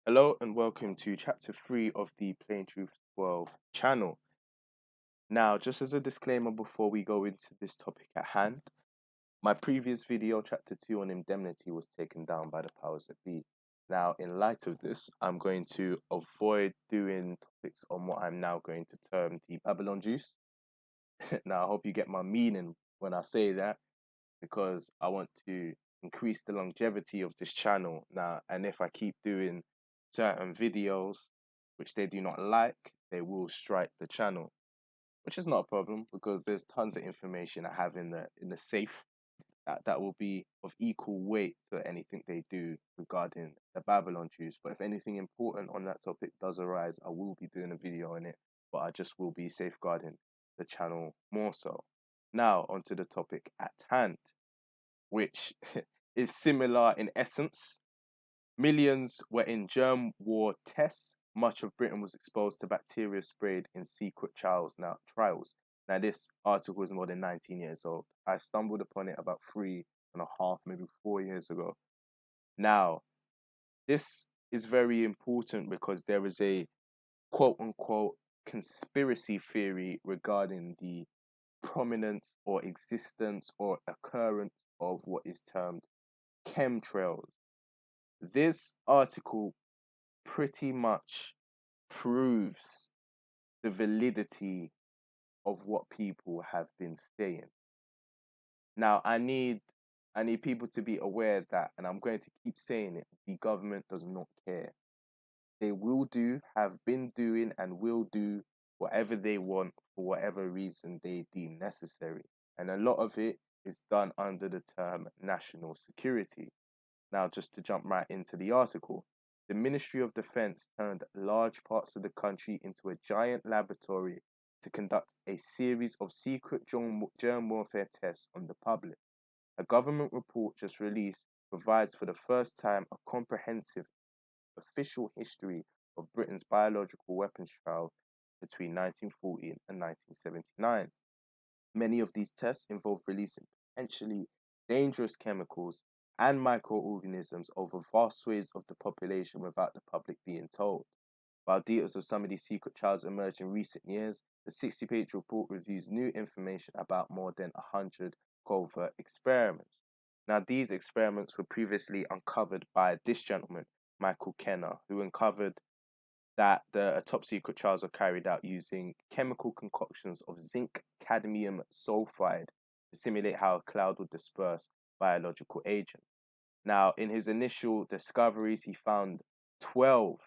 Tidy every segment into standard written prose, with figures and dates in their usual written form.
Hello and welcome to chapter 3 of the Plain Truth 12 channel. Now, just as a disclaimer before we go into this topic at hand, my previous video, chapter 2 on indemnity, was taken down by the powers that be. Now, in light of this, I'm going to avoid doing topics on what I'm now going to term the Babylon juice. Now, I hope you get my meaning when I say that, because I want to increase the longevity of this channel now. And if I keep doing certain videos which they do not like, they will strike the channel, which is not a problem because there's tons of information I have in the safe that will be of equal weight to anything they do regarding the Babylon Jews. But if anything important on that topic does arise, I will be doing a video on it, but I just will be safeguarding the channel more so. Now onto the topic at hand, which is similar in essence. Millions were in germ war tests. Much of Britain was exposed to bacteria sprayed in secret trials. Now, this article is more than 19 years old. I stumbled upon it about 3.5, maybe 4 years ago. Now, this is very important because there is a quote unquote conspiracy theory regarding the prominence or existence or occurrence of what is termed chemtrails. This article pretty much proves the validity of what people have been saying. Now, I need people to be aware that, and I'm going to keep saying it, the government does not care. They will do, have been doing, and will do whatever they want for whatever reason they deem necessary. And a lot of it is done under the term national security. Now, just to jump right into the article, the Ministry of Defense turned large parts of the country into a giant laboratory to conduct a series of secret germ warfare tests on the public. A government report just released provides for the first time a comprehensive official history of Britain's biological weapons trial between 1940 and 1979. Many of these tests involve releasing potentially dangerous chemicals and microorganisms over vast swathes of the population without the public being told. While details of some of these secret trials emerged in recent years, the 60-page report reviews new information about more than 100 covert experiments. Now, these experiments were previously uncovered by this gentleman, Michael Kenner, who uncovered that the top secret trials were carried out using chemical concoctions of zinc cadmium sulfide to simulate how a cloud would disperse biological agents. Now, in his initial discoveries, he found 12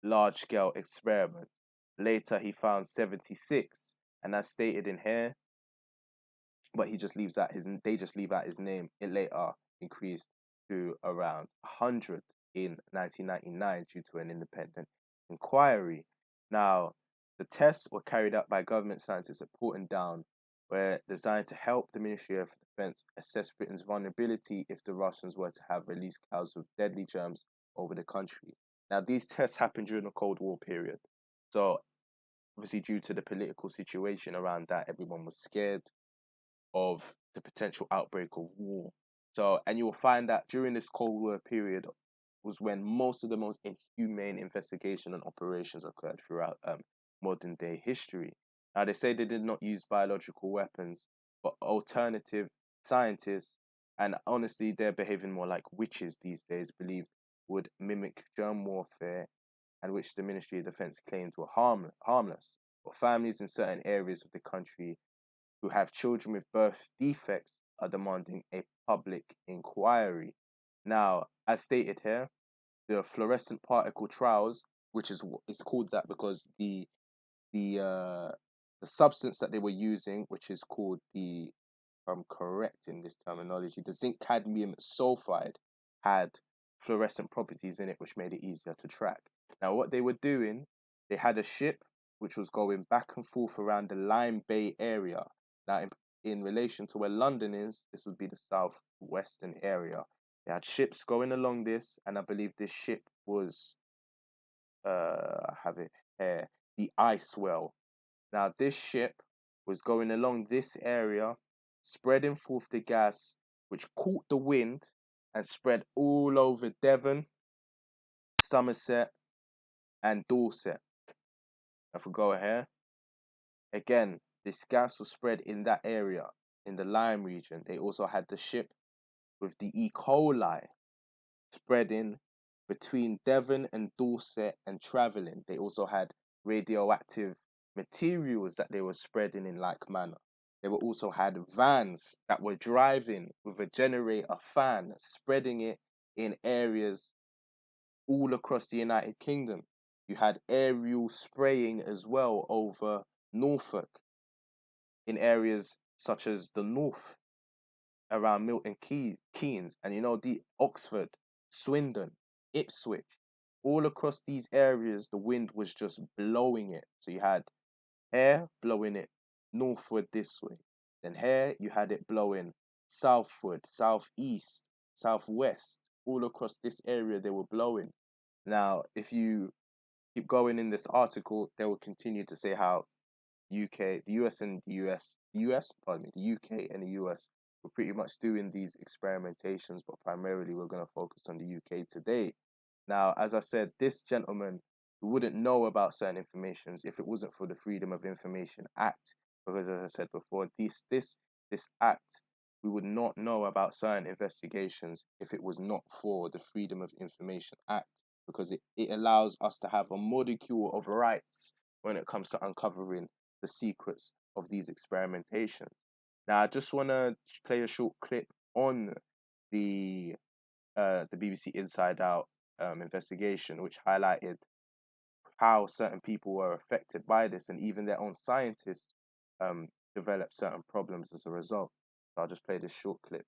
large scale experiments. Later, he found 76, and as stated in here, but they just leave out his name. It later increased to around 100 in 1999 due to an independent inquiry. Now, the tests were carried out by government scientists at Porton Down, were designed to help the Ministry of Defense assess Britain's vulnerability if the Russians were to have released clouds of deadly germs over the country. Now, these tests happened during the Cold War period. So, obviously, due to the political situation around that, everyone was scared of the potential outbreak of war. So, and you will find that during this Cold War period was when most of the most inhumane investigation and operations occurred throughout modern day history. Now, they say they did not use biological weapons, but alternative scientists, and honestly, they're behaving more like witches these days, believed would mimic germ warfare, and which the Ministry of Defense claimed were harmless. But families in certain areas of the country who have children with birth defects are demanding a public inquiry. Now, as stated here, the fluorescent particle trials, which is called that because the substance that they were using, which is called if I'm correct in this terminology, the zinc cadmium sulfide had fluorescent properties in it, which made it easier to track. Now, what they were doing, they had a ship which was going back and forth around the Lime Bay area. Now, in relation to where London is, this would be the southwestern area. They had ships going along this, and I believe this ship was, I have it here, the Icewell. Now, this ship was going along this area, spreading forth the gas, which caught the wind and spread all over Devon, Somerset, and Dorset. If we go here, again, this gas was spread in that area, in the Lyme region. They also had the ship with the E. coli spreading between Devon and Dorset and travelling. They also had radioactive materials that they were spreading in like manner. They were also had vans that were driving with a generator fan, spreading it in areas all across the United Kingdom. You had aerial spraying as well over Norfolk in areas such as the north around Milton Keynes, and the Oxford, Swindon, Ipswich, all across these areas, the wind was just blowing it. So you had air blowing it northward this way. Then here you had it blowing southward, southeast, southwest, all across this area they were blowing. Now, if you keep going in this article, they will continue to say how the UK and the US were pretty much doing these experimentations, but primarily we're going to focus on the UK today. Now, as I said, this gentleman wouldn't know about certain informations if it wasn't for the Freedom of Information Act, because as I said before, this act, we would not know about certain investigations if it was not for the Freedom of Information Act, because it allows us to have a modicule of rights when it comes to uncovering the secrets of these experimentations. Now, I just want to play a short clip on the BBC Inside Out investigation, which highlighted how certain people were affected by this, and even their own scientists developed certain problems as a result. So I'll just play this short clip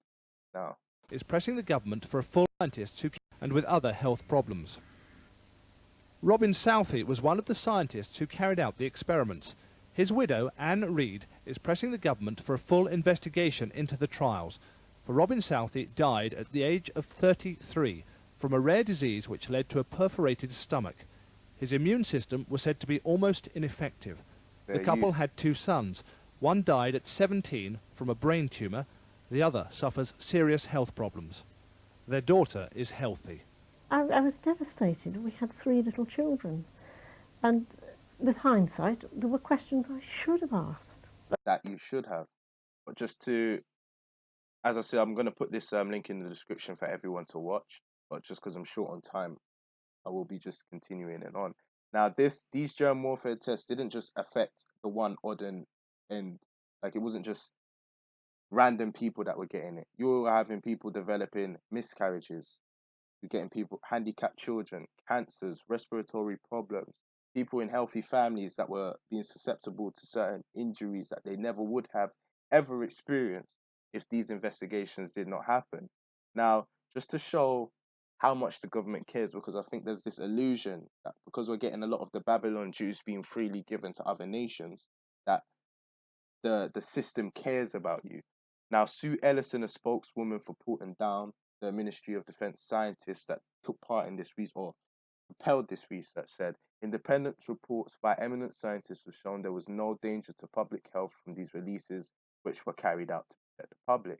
now. Is pressing the government for a full scientist and with other health problems. Robin Southey was one of the scientists who carried out the experiments. His widow, Anne Reid, is pressing the government for a full investigation into the trials. For Robin Southey died at the age of 33 from a rare disease which led to a perforated stomach. His immune system was said to be almost ineffective. The couple had 2 sons. One died at 17 from a brain tumour. The other suffers serious health problems. Their daughter is healthy. I was devastated. We had 3 little children. And with hindsight, there were questions I should have asked. That you should have. But just to, as I said, I'm going to put this link in the description for everyone to watch. But just because I'm short on time, I will be just continuing it on. Now, these germ warfare tests didn't just affect the one odd end. Like, it wasn't just random people that were getting it. You were having people developing miscarriages. You're getting people, handicapped children, cancers, respiratory problems, people in healthy families that were being susceptible to certain injuries that they never would have ever experienced if these investigations did not happen. Now, just to show how much the government cares, because I think there's this illusion that because we're getting a lot of the Babylon Jews being freely given to other nations, that the system cares about you. Now, Sue Ellison, a spokeswoman for Porton Down, the Ministry of Defence scientists that took part in this research or propelled this research, said independent reports by eminent scientists have shown there was no danger to public health from these releases, which were carried out to protect the public.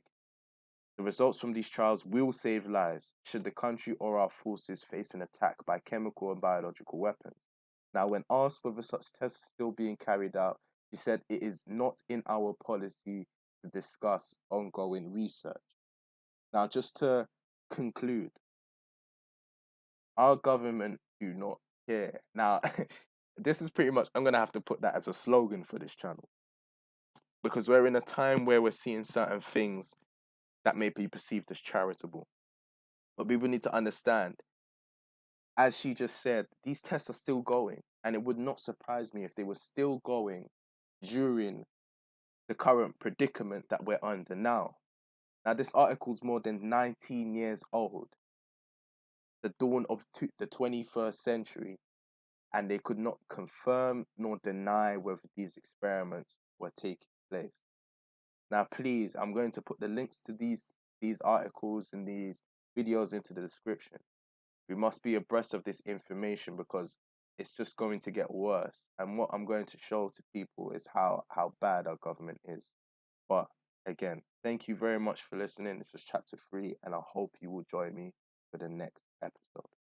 The results from these trials will save lives should the country or our forces face an attack by chemical and biological weapons. Now, when asked whether such tests are still being carried out, she said it is not in our policy to discuss ongoing research. Now, just to conclude, our government do not care. Now, this is pretty much, I'm going to have to put that as a slogan for this channel, because we're in a time where we're seeing certain things that may be perceived as charitable. But people need to understand, as she just said, these tests are still going, and it would not surprise me if they were still going during the current predicament that we're under now. Now, this article is more than 19 years old, the dawn of the 21st century, and they could not confirm nor deny whether these experiments were taking place. Now, please, I'm going to put the links to these articles and these videos into the description. We must be abreast of this information because it's just going to get worse. And what I'm going to show to people is how bad our government is. But again, thank you very much for listening. This was chapter 3, and I hope you will join me for the next episode.